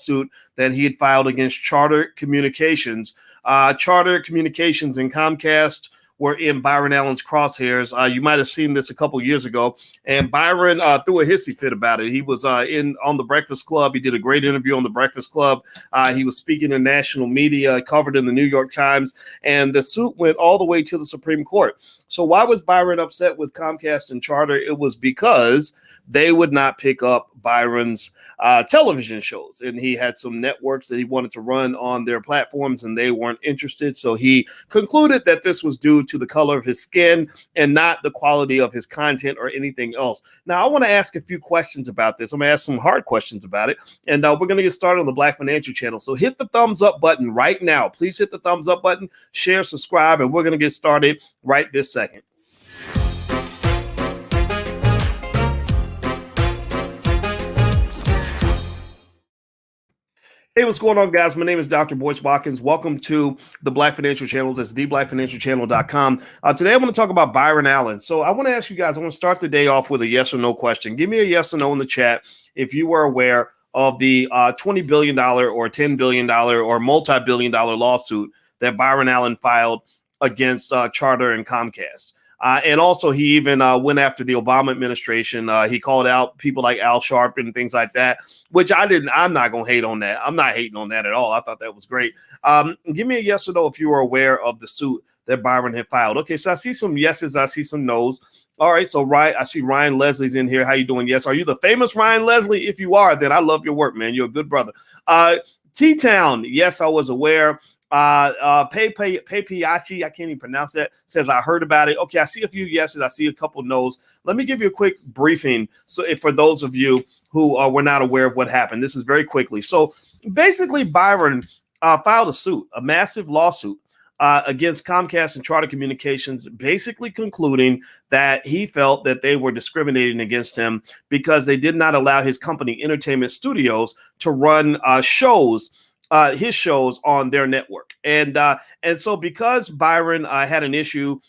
lawsuit that he had filed against Charter Communications. Charter Communications and Comcast were in Byron Allen's crosshairs. You might have seen this a couple years ago, and Byron threw a hissy fit about it. He was on the Breakfast Club. He did a great interview on the Breakfast Club. He was speaking in national media, covered in the New York Times, and the suit went all the way to the Supreme Court. So why was Byron upset with Comcast and Charter? It was because they would not pick up Byron's television shows, and he had some networks that he wanted to run on their platforms, and they weren't interested. So he concluded that this was due to the color of his skin and not the quality of his content or anything else. Now, I want to ask a few questions about this. I'm going to ask some hard questions about it, and we're going to get started on the Black Financial Channel. So hit the thumbs up button right now. Please hit the thumbs up button, share, subscribe, and we're going to get started right this second. Hey, what's going on, guys? My name is Dr. Boyce Watkins. Welcome to the Black Financial Channel. That's theblackfinancialchannel.com. Today, I want to talk about Byron Allen. So I want to ask you guys, I want to start the day off with a yes or no question. Give me a yes or no in the chat if you were aware of the $20 billion or $10 billion or multi-billion-dollar lawsuit that Byron Allen filed against Charter and Comcast. And also, he even went after the Obama administration. He called out people like Al Sharpton and things like that, which I didn't. I'm not going to hate on that. I'm not hating on that at all. I thought that was great. Give me a yes or no if you were aware of the suit that Byron had filed. Okay, so I see some yeses. I see some nos. All right, so I see Ryan Leslie's in here. How you doing? Yes. Are you the famous Ryan Leslie? If you are, then I love your work, man. You're a good brother. T-Town, yes, I was aware. Pepiachi, I can't even pronounce that, says I heard about it. Okay, I see a few yeses, I see a couple no's. Let me give you a quick briefing. So for those of you who were not aware of what happened, this is very quickly. So basically, Byron filed a suit, a massive lawsuit against Comcast and Charter Communications, basically concluding that he felt that they were discriminating against him because they did not allow his company, Entertainment Studios, to run his shows on their network. And so because Byron had an issue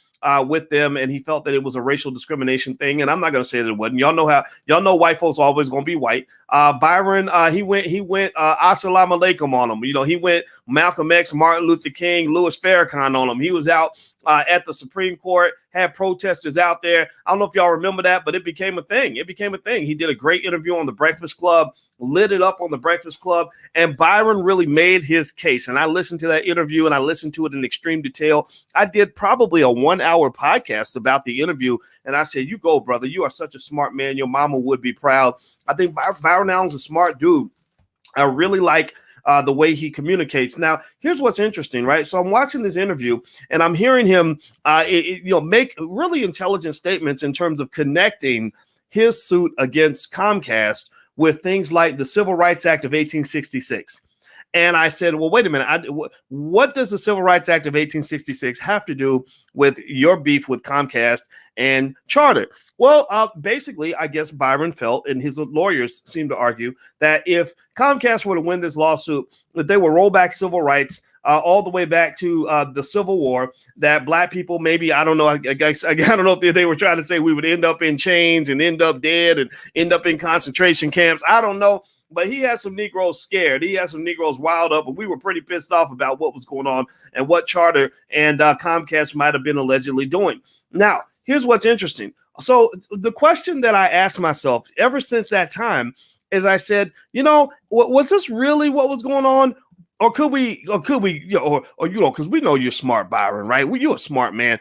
with them, and he felt that it was a racial discrimination thing, and I'm not going to say that it wasn't. Y'all know white folks always going to be white. Byron, he went assalamu alaikum on them. You know, he went Malcolm X, Martin Luther King, Louis Farrakhan on them. He was out at the Supreme Court, had protesters out there. I don't know if y'all remember that, but it became a thing. He did a great interview on the Breakfast Club, lit it up on the Breakfast Club, and Byron really made his case. And I listened to that interview, and I listened to it in extreme detail. I did probably a 1-hour podcast about the interview, and I said, you go, brother. You are such a smart man. Your mama would be proud. I think Byron Allen's a smart dude. I really like the way he communicates. Now, here's what's interesting, right? So I'm watching this interview, and I'm hearing him, make really intelligent statements in terms of connecting his suit against Comcast with things like the Civil Rights Act of 1866. And I said, well, wait a minute. What does the Civil Rights Act of 1866 have to do with your beef with Comcast and Charter? Well, basically, I guess Byron felt, and his lawyers seem to argue, that if Comcast were to win this lawsuit, that they would roll back civil rights all the way back to the Civil War, that black people, maybe, I don't know, I don't know if they were trying to say we would end up in chains and end up dead and end up in concentration camps. I don't know. But he had some Negroes scared. He had some Negroes wild up, and we were pretty pissed off about what was going on and what Charter and Comcast might have been allegedly doing. Now, here's what's interesting. So the question that I asked myself ever since that time is, I said, was this really what was going on? Or could we, because we know you're smart, Byron, right? Well, you're a smart man.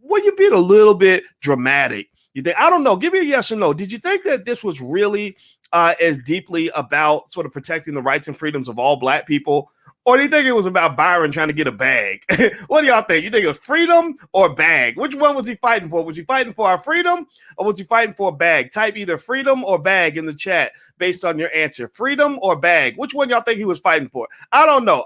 Were you being a little bit dramatic? You think? I don't know. Give me a yes or no. Did you think that this was really as deeply about sort of protecting the rights and freedoms of all black people? Or do you think it was about Byron trying to get a bag? What do y'all think? You think it was freedom or bag? Which one was he fighting for? Was he fighting for our freedom, or was he fighting for a bag? Type either freedom or bag in the chat based on your answer. Freedom or bag? Which one y'all think he was fighting for? I don't know.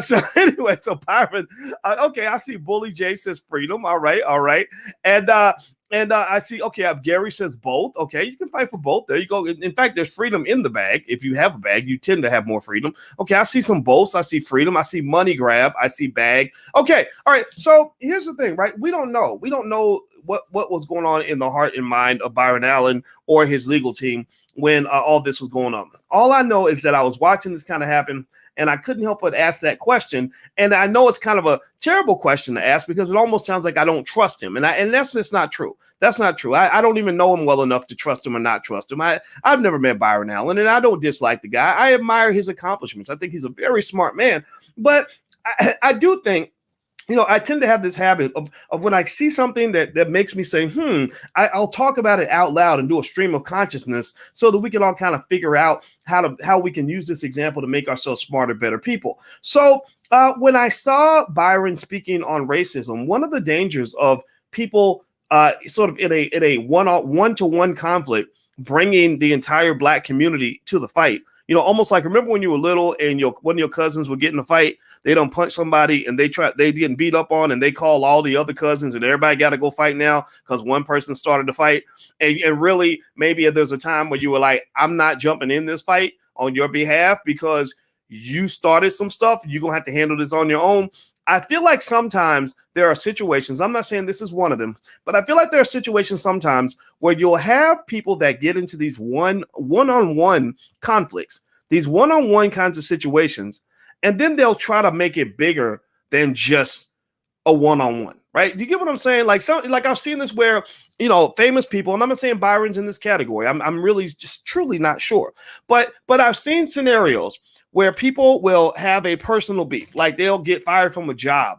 So anyway, so Byron, okay, I see Bully J says freedom. All right. And I see, okay, Gary says both. Okay, you can fight for both. There you go. In fact, there's freedom in the bag. If you have a bag, you tend to have more freedom. Okay, I see some both. I see freedom. I see money grab. I see bag. Okay, all right. So here's the thing, right? We don't know. We don't know what was going on in the heart and mind of Byron Allen or his legal team when all this was going on. All I know is that I was watching this kind of happen, and I couldn't help but ask that question. And I know it's kind of a terrible question to ask because it almost sounds like I don't trust him. And that's just not true. That's not true. I don't even know him well enough to trust him or not trust him. I've never met Byron Allen, and I don't dislike the guy. I admire his accomplishments. I think he's a very smart man. But I do think, I tend to have this habit of when I see something that makes me say, I'll talk about it out loud and do a stream of consciousness so that we can all kind of figure out how we can use this example to make ourselves smarter, better people. So when I saw Byron speaking on racism, one of the dangers of people sort of in a one-to-one conflict, bringing the entire Black community to the fight, almost like, remember when you were little and one of your cousins would get in a fight, they don't punch somebody and they getting beat up on and they call all the other cousins and everybody got to go fight now because one person started the fight. And really, maybe there's a time where you were like, I'm not jumping in this fight on your behalf because you started some stuff. You're going to have to handle this on your own. I feel like sometimes there are situations, I'm not saying this is one of them, but I feel like there are situations sometimes where you'll have people that get into these one-on-one conflicts, these one-on-one kinds of situations, and then they'll try to make it bigger than just a one-on-one, right? Do you get what I'm saying? Like I've seen this where, famous people, and I'm not saying Byron's in this category. I'm really just truly not sure. But I've seen scenarios where people will have a personal beef, like they'll get fired from a job,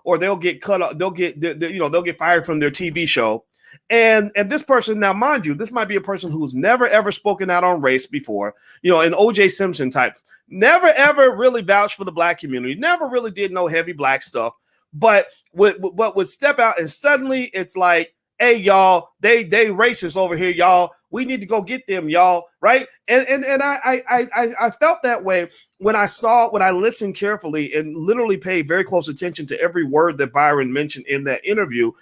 or they'll get cut off, they'll get fired from their TV show. And this person, now mind you, this might be a person who's never ever spoken out on race before, an O.J. Simpson type, never ever really vouched for the Black community, never really did no heavy Black stuff, but would step out and suddenly it's like, hey, y'all, they racist over here, y'all. We need to go get them, y'all, right? And I felt that way when I listened carefully and literally paid very close attention to every word that Byron mentioned in that interview.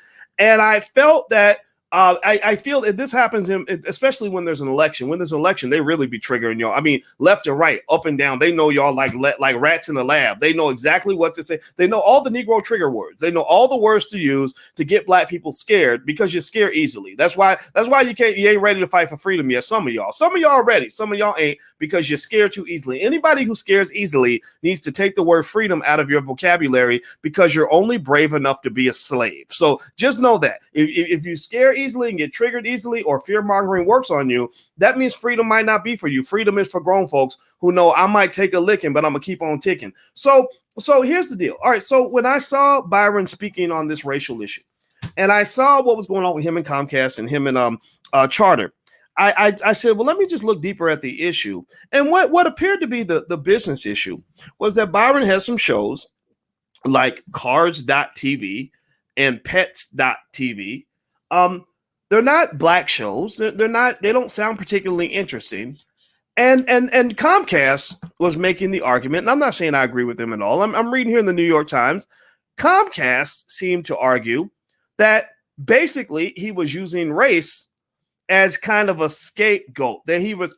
And I felt that I feel that this happens, especially when there's an election. When there's an election, they really be triggering y'all. I mean, left and right, up and down. They know y'all like rats in the lab. They know exactly what to say. They know all the Negro trigger words. They know all the words to use to get Black people scared because you're scared easily. That's why you ain't ready to fight for freedom yet. Some of y'all are ready. Some of y'all ain't because you're scared too easily. Anybody who scares easily needs to take the word freedom out of your vocabulary because you're only brave enough to be a slave. So just know that if you scare easily and get triggered easily, or fear mongering works on you, that means freedom might not be for you. Freedom is for grown folks who know I might take a licking, but I'm gonna keep on ticking. So here's the deal. All right. So when I saw Byron speaking on this racial issue, and I saw what was going on with him and Comcast and him and Charter, I said, well, let me just look deeper at the issue. And what appeared to be the business issue was that Byron has some shows like Cars.tv and Pets.tv. They're not Black shows. They don't sound particularly interesting. And Comcast was making the argument, and I'm not saying I agree with them at all. I'm reading here in the New York Times. Comcast seemed to argue that basically he was using race as kind of a scapegoat. That he was,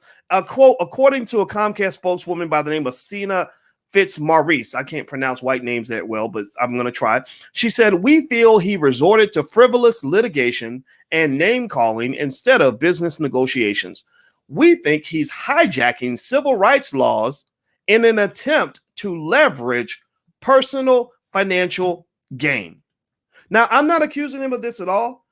quote, according to a Comcast spokeswoman by the name of Sina Fitzmaurice. I can't pronounce white names that well, but I'm going to try. She said, we feel he resorted to frivolous litigation and name calling instead of business negotiations. We think he's hijacking civil rights laws in an attempt to leverage personal financial gain. Now, I'm not accusing him of this at all.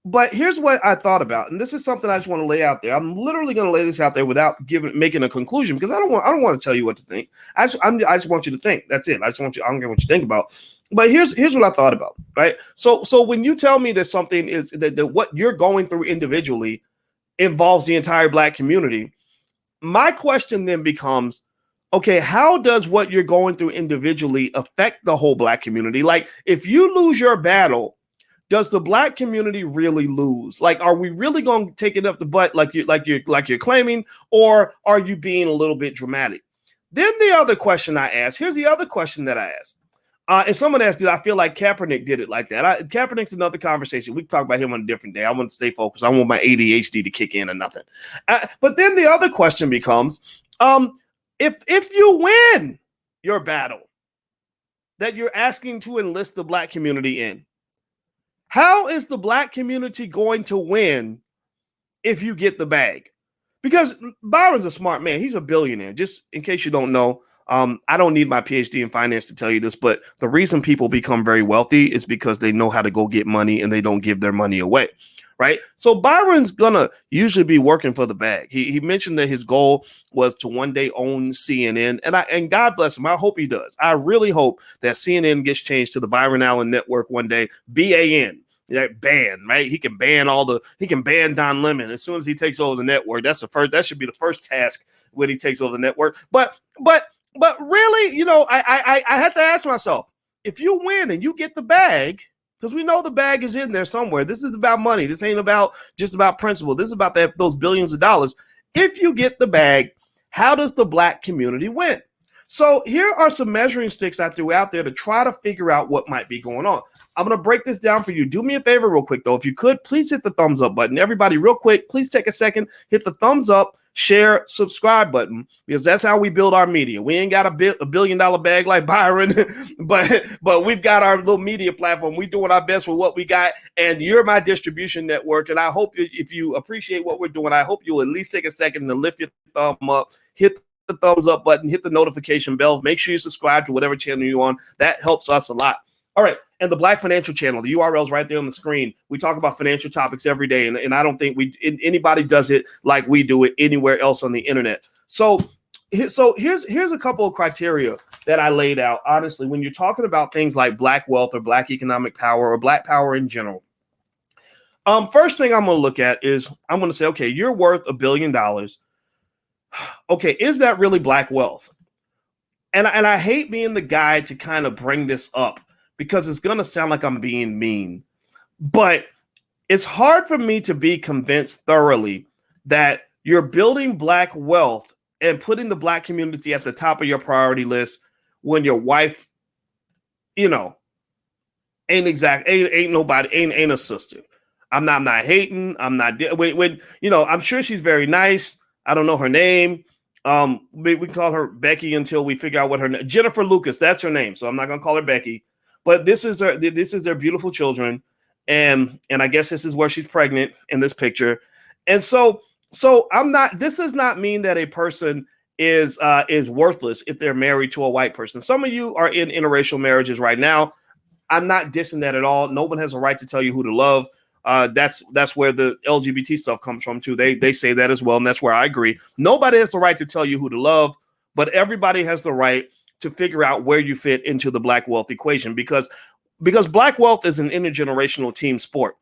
But here's what I thought about, and this is something I just want to lay out there. I'm literally going to lay this out there without making a conclusion because I don't want to tell you what to think. I just want you to think. That's it. I don't care what you think about. But here's what I thought about. Right. So when you tell me that something is that what you're going through individually involves the entire Black community, my question then becomes, okay, how does what you're going through individually affect the whole Black community? Like, if you lose your battle, does the Black community really lose? Like, are we really going to take it up the butt like you're claiming, or are you being a little bit dramatic? Then the other question I asked, here's the other question that I asked. And someone asked, did I feel like Kaepernick did it like that? Kaepernick's another conversation. We can talk about him on a different day. I want to stay focused. I don't want my ADHD to kick in or nothing. But then the other question becomes, if you win your battle that you're asking to enlist the Black community in, how is the Black community going to win if you get the bag? Because Byron's a smart man. He's a billionaire. Just in case you don't know, I don't need my PhD in finance to tell you this, but the reason people become very wealthy is because they know how to go get money and they don't give their money away. Right. So Byron's gonna usually be working for the bag. He mentioned that his goal was to one day own CNN, and God bless him. I hope he does. I really hope that CNN gets changed to the Byron Allen Network one day. BAN. Yeah, ban, right? He can ban Don Lemon as soon as he takes over the network. That should be the first task when he takes over the network. But really, I had to ask myself, if you win and you get the bag, because we know the bag is in there somewhere. This is about money. This ain't just about principle. This is about those billions of dollars. If you get the bag, how does the Black community win? So here are some measuring sticks I threw out there to try to figure out what might be going on. I'm going to break this down for you. Do me a favor real quick, though. If you could, please hit the thumbs up button. Everybody, real quick, please take a second, hit the thumbs up, share, subscribe button, because that's how we build our media. We ain't got a $1 billion bag like Byron, but we've got our little media platform. We're doing our best with what we got, and you're my distribution network. And I hope that if you appreciate what we're doing, I hope you'll at least take a second to lift your thumb up, hit the thumbs up button, hit the notification bell. Make sure you subscribe to whatever channel you're on. That helps us a lot. All right. And the Black Financial Channel, the URL is right there on the screen. We talk about financial topics every day, and I don't think anybody does it like we do it anywhere else on the internet. So here's a couple of criteria that I laid out. Honestly, when you're talking about things like Black wealth or Black economic power or Black power in general, first thing I'm going to look at is I'm going to say, okay, you're worth $1 billion. Okay, is that really Black wealth? And I hate being the guy to kind of bring this up, because it's going to sound like I'm being mean, but it's hard for me to be convinced thoroughly that you're building Black wealth and putting the Black community at the top of your priority list when your wife, ain't a sister. I'm not hating. I'm not, when I'm sure she's very nice. I don't know her name. We can call her Becky until we figure out what her name, Jennifer Lucas. That's her name. So I'm not going to call her Becky. But this is their beautiful children, and I guess this is where she's pregnant in this picture. And so this does not mean that a person is worthless if they're married to a white person. Some of you are in interracial marriages right now. I'm not dissing that at all. No one has a right to tell you who to love. That's where the LGBT stuff comes from too. They say that as well, and that's where I agree. Nobody has the right to tell you who to love, but everybody has the right to figure out where you fit into the Black wealth equation, because Black wealth is an intergenerational team sport.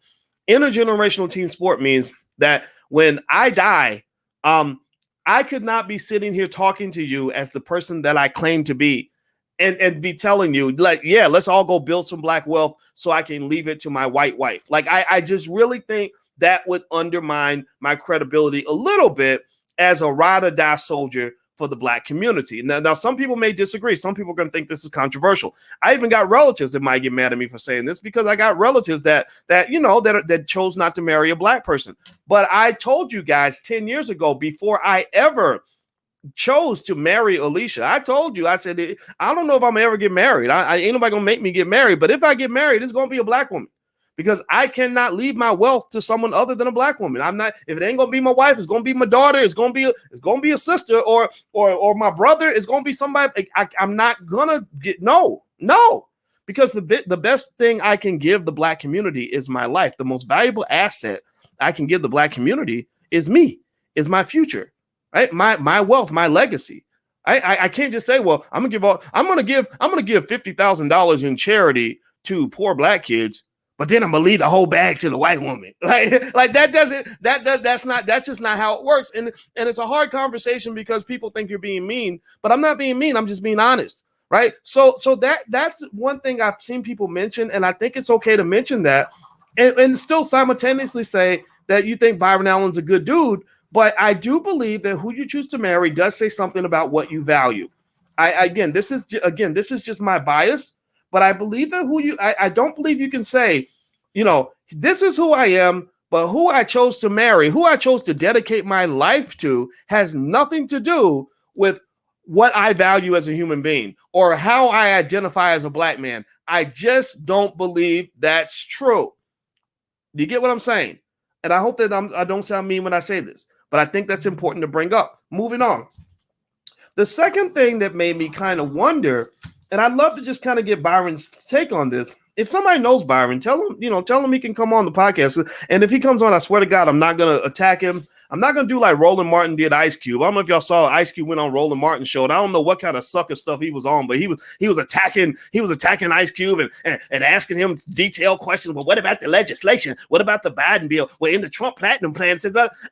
Intergenerational team sport means that when I die, I could not be sitting here talking to you as the person that I claim to be and be telling you, like, yeah, let's all go build some Black wealth so I can leave it to my white wife. Like, I just really think that would undermine my credibility a little bit as a ride or die soldier for the Black community. Now, some people may disagree. Some people are going to think this is controversial. I even got relatives that might get mad at me for saying this, because I got relatives that chose not to marry a Black person. But I told you guys 10 years ago, before I ever chose to marry Alicia, I told you, I said, I don't know if I'm gonna ever get married. I ain't nobody gonna make me get married. But if I get married, it's gonna be a Black woman, because I cannot leave my wealth to someone other than a Black woman. I'm not, if it ain't gonna be my wife, it's gonna be my daughter, it's gonna be a sister, or my brother, it's gonna be somebody. I'm not gonna get no, because the best thing I can give the Black community is my life. The most valuable asset I can give the Black community is me, is my future, right? My wealth, my legacy. I can't just say, well, I'm gonna give $50,000 in charity to poor Black kids, but then I'm gonna leave the whole bag to the white woman. Like that's just not how it works. And it's a hard conversation because people think you're being mean, but I'm not being mean. I'm just being honest, right? So that's one thing I've seen people mention, and I think it's okay to mention that, and still simultaneously say that you think Byron Allen's a good dude. But I do believe that who you choose to marry does say something about what you value. This is just my bias. But I believe that I don't believe you can say, this is who I am, but who I chose to marry, who I chose to dedicate my life to, has nothing to do with what I value as a human being or how I identify as a Black man. I just don't believe that's true. Do you get what I'm saying? And I hope that I don't sound mean when I say this. But I think that's important to bring up. Moving on. The second thing that made me kind of wonder, and I'd love to just kind of get Byron's take on this. If somebody knows Byron, tell him he can come on the podcast. And if he comes on, I swear to God, I'm not going to attack him. I'm not going to do like Roland Martin did Ice Cube. I don't know if y'all saw Ice Cube went on Roland Martin's show. And I don't know what kind of sucker stuff he was on, but he was attacking Ice Cube and asking him detailed questions. Well, what about the legislation? What about the Biden bill? Well, in the Trump Platinum Plan,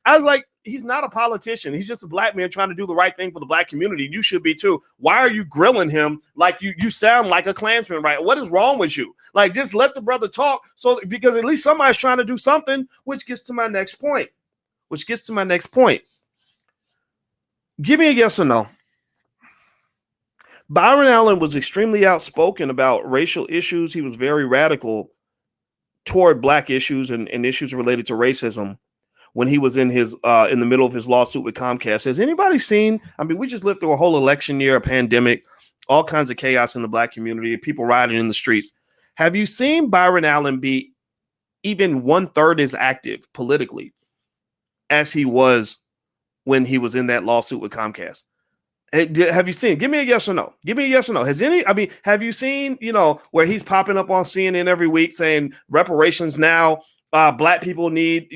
I was like, he's not a politician. He's just a black man trying to do the right thing for the black community. You should be too. Why are you grilling him like you sound like a Klansman, right? What is wrong with you? Like, just let the brother talk. So because at least somebody's trying to do something, which gets to my next point. Give me a yes or no. Byron Allen was extremely outspoken about racial issues. He was very radical toward black issues and issues related to racism when he was in the middle of his lawsuit with Comcast. Has anybody seen? I mean, we just lived through a whole election year, a pandemic, all kinds of chaos in the black community, people rioting in the streets. Have you seen Byron Allen be even 1/3 as active politically as he was when he was in that lawsuit with Comcast? Have you seen? Give me a yes or no. Have you seen, where he's popping up on CNN every week saying reparations now, black people need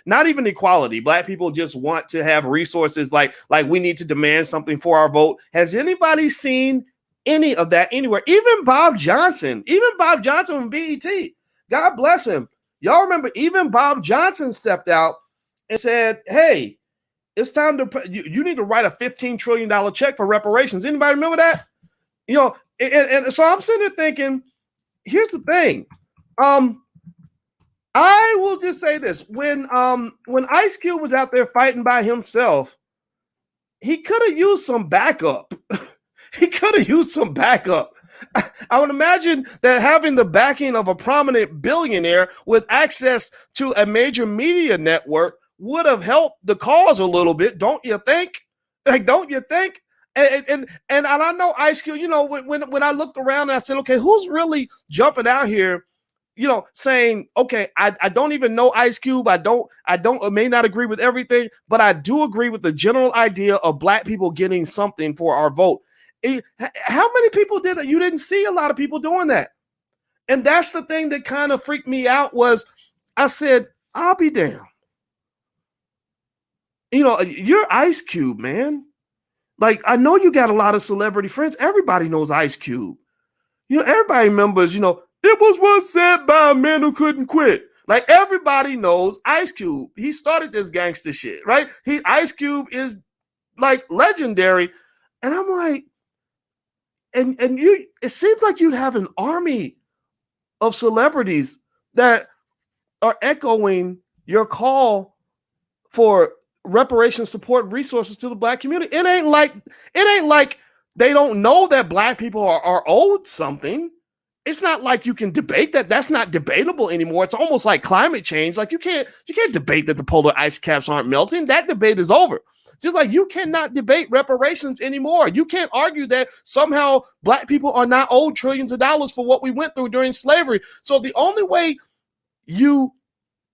not even equality. Black people just want to have resources, like we need to demand something for our vote. Has anybody seen any of that anywhere? Even Bob Johnson from BET, God bless him. Y'all remember, even Bob Johnson stepped out and said, hey, it's time you need to write a $15 trillion check for reparations. Anybody remember that? And so I'm sitting there thinking, here's the thing. I will just say this. When Ice Cube was out there fighting by himself, he could have used some backup. I would imagine that having the backing of a prominent billionaire with access to a major media network would have helped the cause a little bit, don't you think? Don't you think? And I know Ice Cube, when I looked around and I said, okay, who's really jumping out here, saying, okay, I don't even know Ice Cube. I may not agree with everything, but I do agree with the general idea of black people getting something for our vote. How many people did that? You didn't see a lot of people doing that. And that's the thing that kind of freaked me out was I said, I'll be damned. You're Ice Cube, man. Like, I know you got a lot of celebrity friends. Everybody knows Ice Cube. Everybody remembers, it was once said by a man who couldn't quit. Like, everybody knows Ice Cube. He started this gangster shit, right? Ice Cube is like legendary. And I'm like, and it seems like you'd have an army of celebrities that are echoing your call for reparation support resources to the black community. It ain't like they don't know that black people are owed something. It's not like you can debate that. That's not debatable anymore. It's almost like climate change. Like you can't debate that the polar ice caps aren't melting. That debate is over. Just like you cannot debate reparations anymore. You can't argue that somehow black people are not owed trillions of dollars for what we went through during slavery. So the only way you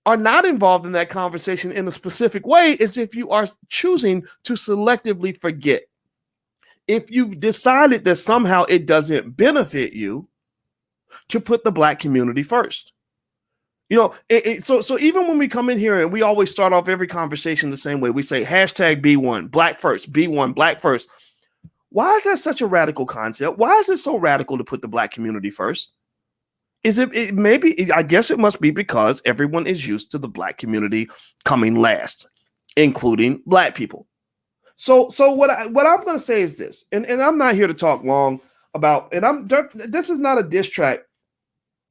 are not involved in that conversation in a specific way is if you are choosing to selectively forget. If you've decided that somehow it doesn't benefit you to put the black community first. So even when we come in here and we always start off every conversation the same way, we say hashtag B1, black first, B1, black first. Why is that such a radical concept? Why is it so radical to put the black community first? I guess it must be because everyone is used to the black community coming last, including black people. So what I'm going to say is this, and I'm not here to talk long about, and this is not a diss track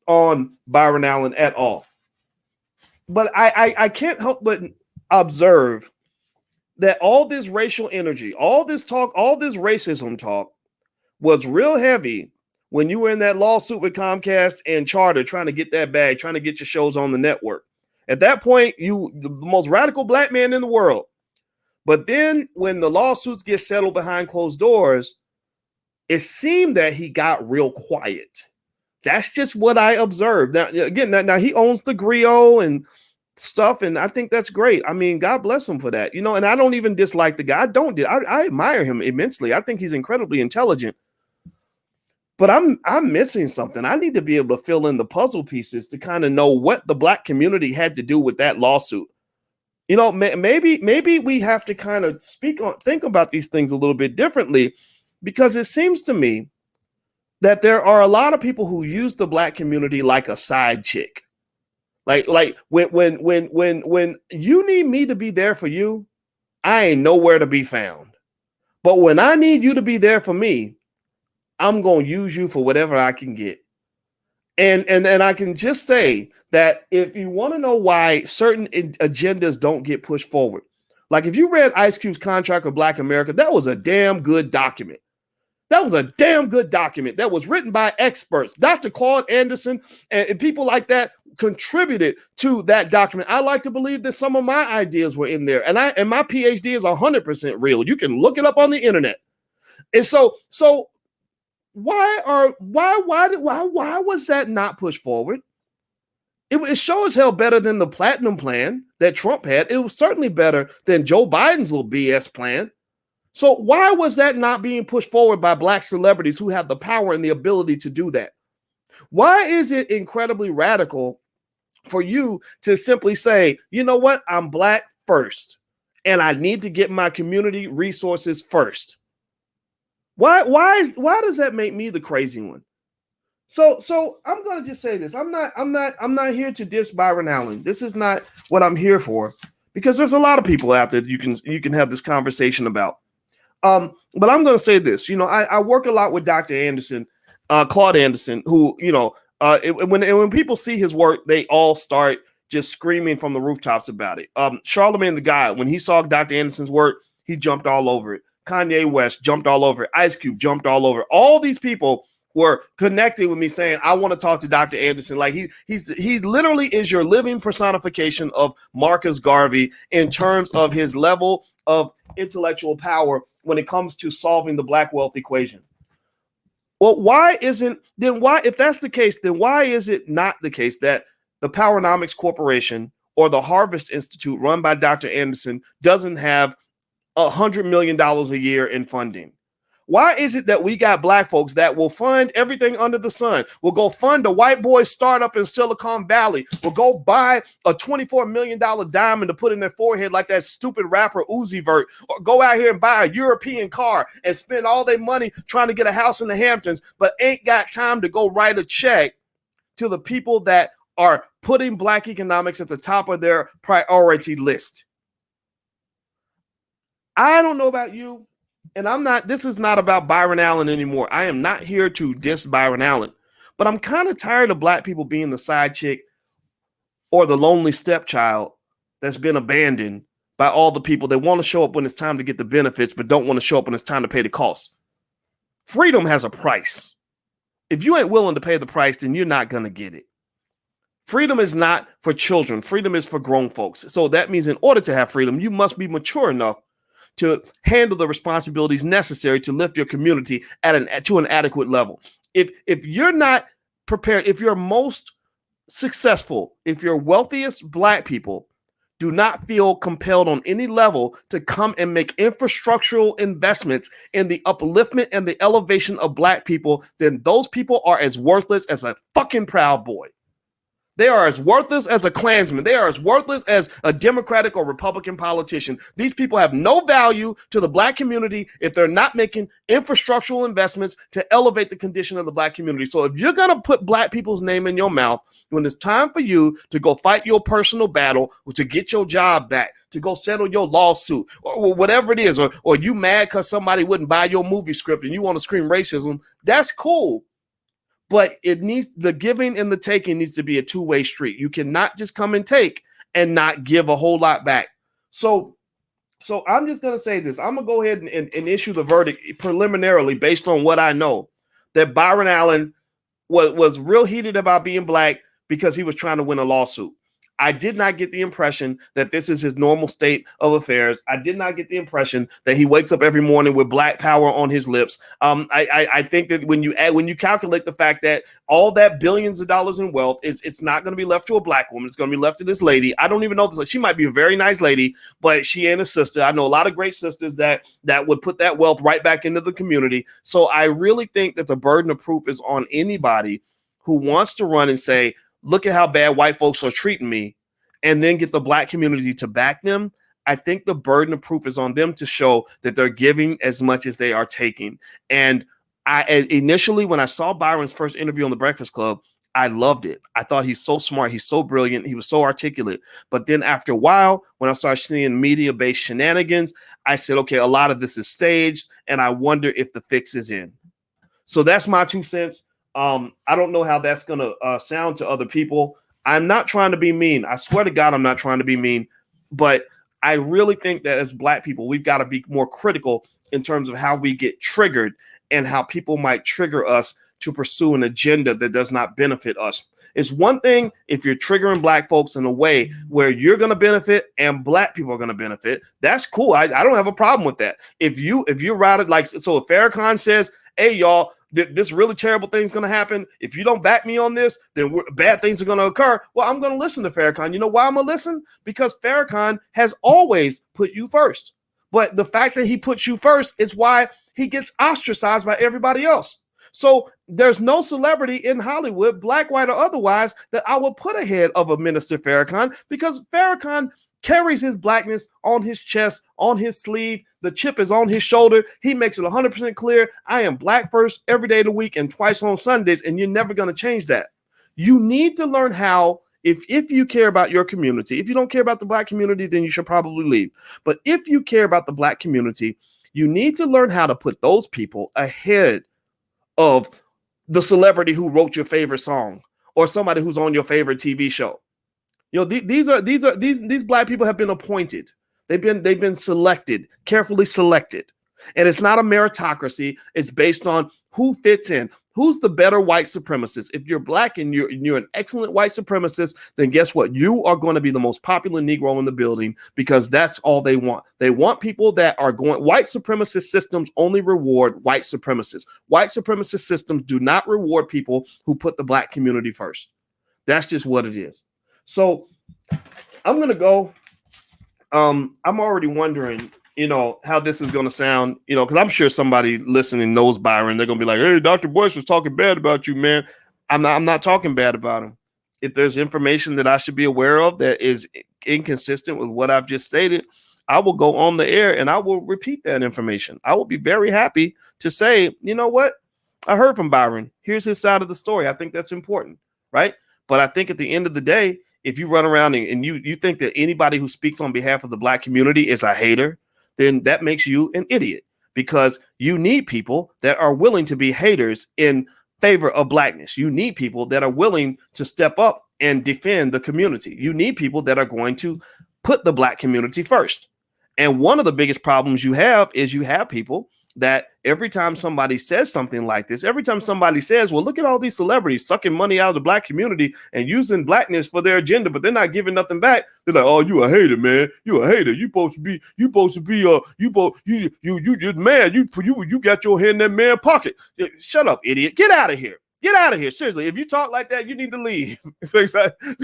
on Byron Allen at all. But I can't help but observe that all this racial energy, all this talk, all this racism talk was real heavy when you were in that lawsuit with Comcast and Charter trying to get that bag, trying to get your shows on the network. At that point, you the most radical black man in the world. But then when the lawsuits get settled behind closed doors, it seemed that he got real quiet. That's just what I observed. Now, again, now he owns the Griot, and stuff, and I think that's great. I mean, God bless him for that, you know. And I don't even dislike the guy. I admire him immensely. I think he's incredibly intelligent. But I'm missing something. I need to be able to fill in the puzzle pieces to kind of know what the Black community had to do with that lawsuit. You know, maybe we have to kind of think about these things a little bit differently, because it seems to me that there are a lot of people who use the Black community like a side chick. Like when you need me to be there for you, I ain't nowhere to be found. But when I need you to be there for me, I'm going to use you for whatever I can get. And I can just say that if you want to know why certain agendas don't get pushed forward, like if you read Ice Cube's contract with Black America, that was a damn good document. That was a damn good document that was written by experts. Dr. Claude Anderson and people like that contributed to that document. I like to believe that some of my ideas were in there, and my PhD is 100% real. You can look it up on the internet. And so why was that not pushed forward? It sure as hell better than the platinum plan that Trump had. It was certainly better than Joe Biden's little BS plan. So why was that not being pushed forward by Black celebrities who have the power and the ability to do that? Why is it incredibly radical for you to simply say, you know what, I'm Black first, and I need to get my community resources first? Why does that make me the crazy one? So I'm gonna just say this. I'm not here to diss Byron Allen. This is not what I'm here for, because there's a lot of people out there that you can have this conversation about. But I'm going to say this, you know, I work a lot with Dr. Anderson, Claude Anderson, who, you know, when people see his work, they all start just screaming from the rooftops about it. Charlemagne the God, when he saw Dr. Anderson's work, he jumped all over it. Kanye West jumped all over it. Ice Cube jumped all over it. All these people were connecting with me saying, I want to talk to Dr. Anderson. Like he literally is your living personification of Marcus Garvey in terms of his level of intellectual power when it comes to solving the Black wealth equation. Well, if that's the case, then why is it not the case that the Powernomics Corporation or the Harvest Institute run by Dr. Anderson doesn't have $100 million a year in funding? Why is it that we got Black folks that will fund everything under the sun? We'll go fund a white boy startup in Silicon Valley. We'll go buy a $24 million diamond to put in their forehead like that stupid rapper Uzi Vert, or go out here and buy a European car and spend all their money trying to get a house in the Hamptons, but ain't got time to go write a check to the people that are putting Black economics at the top of their priority list. I don't know about you. And this is not about Byron Allen anymore. I am not here to diss Byron Allen, but I'm kind of tired of Black people being the side chick or the lonely stepchild that's been abandoned by all the people that want to show up when it's time to get the benefits, but don't want to show up when it's time to pay the cost. Freedom has a price. If you ain't willing to pay the price, then you're not going to get it. Freedom is not for children. Freedom is for grown folks. So that means in order to have freedom, you must be mature enough to handle the responsibilities necessary to lift your community to an adequate level. If you're not prepared, if you're most successful, if your wealthiest Black people do not feel compelled on any level to come and make infrastructural investments in the upliftment and the elevation of Black people, then those people are as worthless as a fucking Proud Boy. They are as worthless as a Klansman. They are as worthless as a Democratic or Republican politician. These people have no value to the Black community if they're not making infrastructural investments to elevate the condition of the Black community. So if you're going to put Black people's name in your mouth when it's time for you to go fight your personal battle, or to get your job back, to go settle your lawsuit, or whatever it is, or you mad because somebody wouldn't buy your movie script and you want to scream racism, that's cool. But the giving and the taking needs to be a two-way street. You cannot just come and take and not give a whole lot back. So I'm just going to say this. I'm going to go ahead and issue the verdict preliminarily based on what I know, that Byron Allen was real heated about being Black because he was trying to win a lawsuit. I did not get the impression that this is his normal state of affairs. I did not get the impression that he wakes up every morning with black power on his lips. I think that when you calculate the fact that all that billions of dollars in wealth it's not going to be left to a black woman. It's going to be left to this lady. I don't even know this. She might be a very nice lady, but she ain't a sister. I know a lot of great sisters that would put that wealth right back into the community. So I really think that the burden of proof is on anybody who wants to run and say, look at how bad white folks are treating me, and then get the black community to back them. I think the burden of proof is on them to show that they're giving as much as they are taking. And initially, when I saw Byron's first interview on The Breakfast Club, I loved it. I thought he's so smart. He's so brilliant. He was so articulate. But then after a while, when I started seeing media-based shenanigans, I said, okay, a lot of this is staged, and I wonder if the fix is in. So that's my 2 cents. I don't know how that's going to sound to other people. I'm not trying to be mean. I swear to God, I'm not trying to be mean. But I really think that as black people, we've got to be more critical in terms of how we get triggered and how people might trigger us to pursue an agenda that does not benefit us. It's one thing if you're triggering black folks in a way where you're going to benefit and black people are going to benefit. That's cool. I don't have a problem with that. If you're routed like, so if Farrakhan says, hey, y'all, this really terrible thing's going to happen. If you don't back me on this, then bad things are going to occur. Well, I'm going to listen to Farrakhan. You know why I'm going to listen? Because Farrakhan has always put you first. But the fact that he puts you first is why he gets ostracized by everybody else. So there's no celebrity in Hollywood, black, white, or otherwise, that I would put ahead of a Minister Farrakhan, because Farrakhan carries his blackness on his chest, on his sleeve. The chip is on his shoulder. He makes it 100% clear. I am black first every day of the week and twice on Sundays, and you're never going to change that. You need to learn how, if you care about your community, if you don't care about the black community, then you should probably leave. But if you care about the black community, you need to learn how to put those people ahead of the celebrity who wrote your favorite song or somebody who's on your favorite TV show. You know, these black people have been appointed. They've been selected, carefully selected. And it's not a meritocracy. It's based on who fits in. Who's the better white supremacist? If you're black and you're an excellent white supremacist, then guess what? You are going to be the most popular Negro in the building, because that's all they want. They want people that are going. White supremacist systems only reward white supremacists. White supremacist systems do not reward people who put the black community first. That's just what it is. So I'm going to go. I'm already wondering, how this is going to sound, because I'm sure somebody listening knows Byron. They're going to be like, hey, Dr. Boyce was talking bad about you, man. I'm not talking bad about him. If there's information that I should be aware of that is inconsistent with what I've just stated, I will go on the air and I will repeat that information. I will be very happy to say, you know what? I heard from Byron. Here's his side of the story. I think that's important, right? But I think at the end of the day, if you run around and you think that anybody who speaks on behalf of the black community is a hater, then that makes you an idiot, because you need people that are willing to be haters in favor of blackness. You need people that are willing to step up and defend the community. You need people that are going to put the black community first. And one of the biggest problems you have is you have people that every time somebody says something like this, every time somebody says, well, look at all these celebrities sucking money out of the black community and using blackness for their agenda, but they're not giving nothing back. They're like, oh, you a hater, man. You a hater. You supposed to be, you just mad. You got your hand in that man's pocket. Shut up, idiot. Get out of here. Get out of here. Seriously, if you talk like that, you need to leave because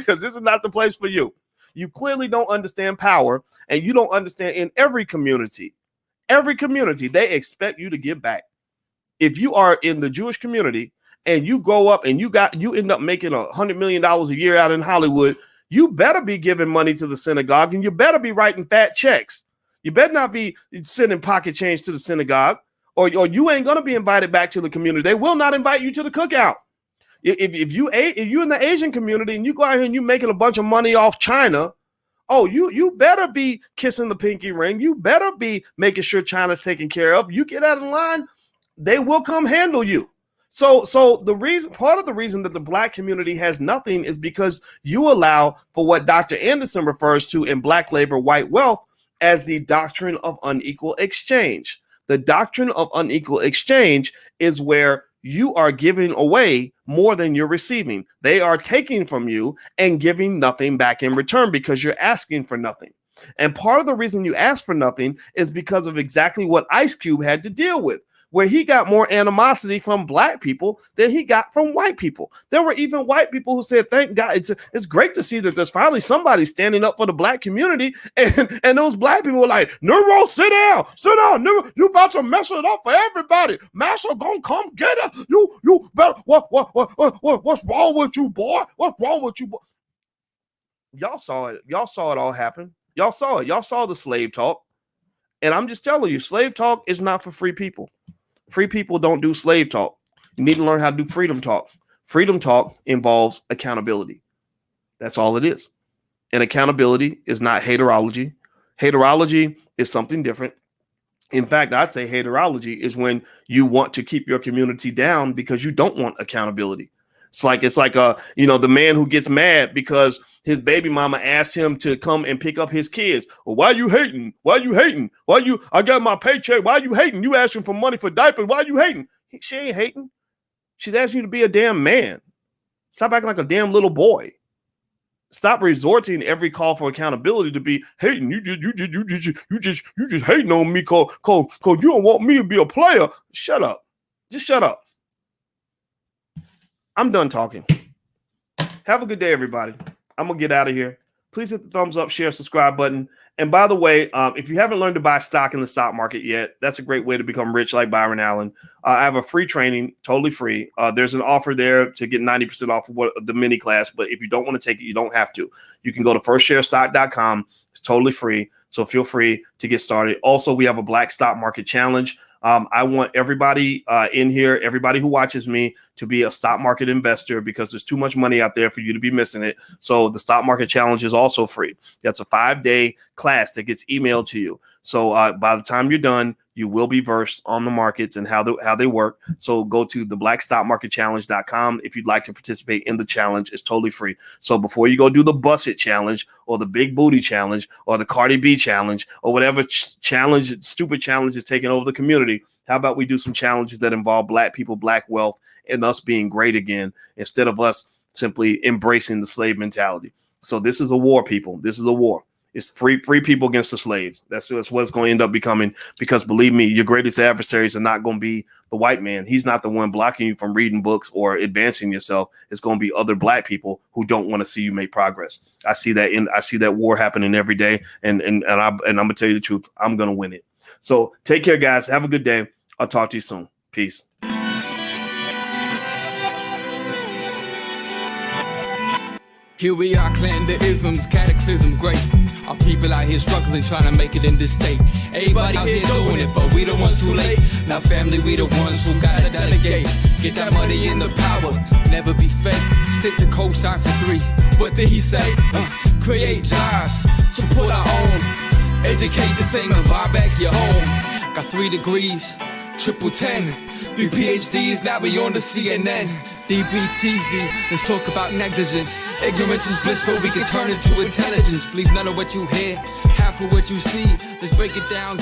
this is not the place for you. You clearly don't understand power, and you don't understand in every community, they expect you to give back. If you are in the Jewish community and you go up and you end up making $100 million a year out in Hollywood, you better be giving money to the synagogue, and you better be writing fat checks. You better not be sending pocket change to the synagogue, or you ain't going to be invited back to the community. They will not invite you to the cookout. If you're in the Asian community and you go out here and you're making a bunch of money off China, oh, you better be kissing the pinky ring. You better be making sure China's taken care of. You get out of line, they will come handle you. So part of the reason that the black community has nothing is because you allow for what Dr. Anderson refers to in Black Labor, White Wealth as the doctrine of unequal exchange. The doctrine of unequal exchange is where you are giving away more than you're receiving. They are taking from you and giving nothing back in return because you're asking for nothing. And part of the reason you ask for nothing is because of exactly what Ice Cube had to deal with, where he got more animosity from black people than he got from white people. There were even white people who said, thank God, it's great to see that there's finally somebody standing up for the black community. And those black people were like, Nero, sit down, Nero, you about to mess it up for everybody. Massa gonna come get us. You better, what's wrong with you, boy? What's wrong with you, boy? Y'all saw it. Y'all saw it all happen. Y'all saw it. Y'all saw the slave talk. And I'm just telling you, slave talk is not for free people. Free people don't do slave talk. You need to learn how to do freedom talk. Freedom talk involves accountability. That's all it is. And accountability is not haterology. Haterology is something different. In fact, I'd say haterology is when you want to keep your community down because you don't want accountability. It's like the man who gets mad because his baby mama asked him to come and pick up his kids. Well, why you hating? Why you hating? I got my paycheck. Why you hating? You asking for money for diapers. Why you hating? She ain't hating. She's asking you to be a damn man. Stop acting like a damn little boy. Stop resorting every call for accountability to be hating. You just hating on me cause you don't want me to be a player. Shut up. Just shut up. I'm done talking. Have a good day, everybody. I'm going to get out of here. Please hit the thumbs up, share, subscribe button. And by the way, if you haven't learned to buy stock in the stock market yet, that's a great way to become rich like Byron Allen. I have a free training, totally free. There's an offer there to get 90% off of the mini class. But if you don't want to take it, you don't have to. You can go to firstsharestock.com. It's totally free. So feel free to get started. Also, we have a Black Stock Market Challenge. I want everybody in here, everybody who watches me, to be a stock market investor because there's too much money out there for you to be missing it. So the stock market challenge is also free. That's a 5-day class that gets emailed to you. So by the time you're done, you will be versed on the markets and how they work. So go to the blackstockmarketchallenge.com if you'd like to participate in the challenge. It's totally free. So before you go do the Bust It challenge or the Big Booty challenge or the Cardi B challenge or whatever stupid challenge is taking over the community, how about we do some challenges that involve black people, black wealth, and us being great again instead of us simply embracing the slave mentality. So this is a war, people. This is a war. It's free people against the slaves. That's what it's going to end up becoming, because believe me, your greatest adversaries are not going to be the white man. He's not the one blocking you from reading books or advancing yourself. It's going to be other black people who don't want to see you make progress. I see that war happening every day. And I'm going to tell you the truth. I'm going to win it. So take care, guys. Have a good day. I'll talk to you soon. Peace. Here we are, clan the isms, cataclysm, great. Our people out here struggling, trying to make it in this state. Everybody out here doing it, but we the ones too late. Now family, we the ones who gotta delegate. Get that money in the power, never be fake. Stick to cosign for 3. What did he say? Create jobs, support our own. Educate the same and buy back your home. Got 3 degrees, triple 10. 3 PhDs, now we on the CNN. DBTV, let's talk about negligence. Ignorance is bliss, but we can turn it to intelligence. Believe none of what you hear, half of what you see. Let's break it down.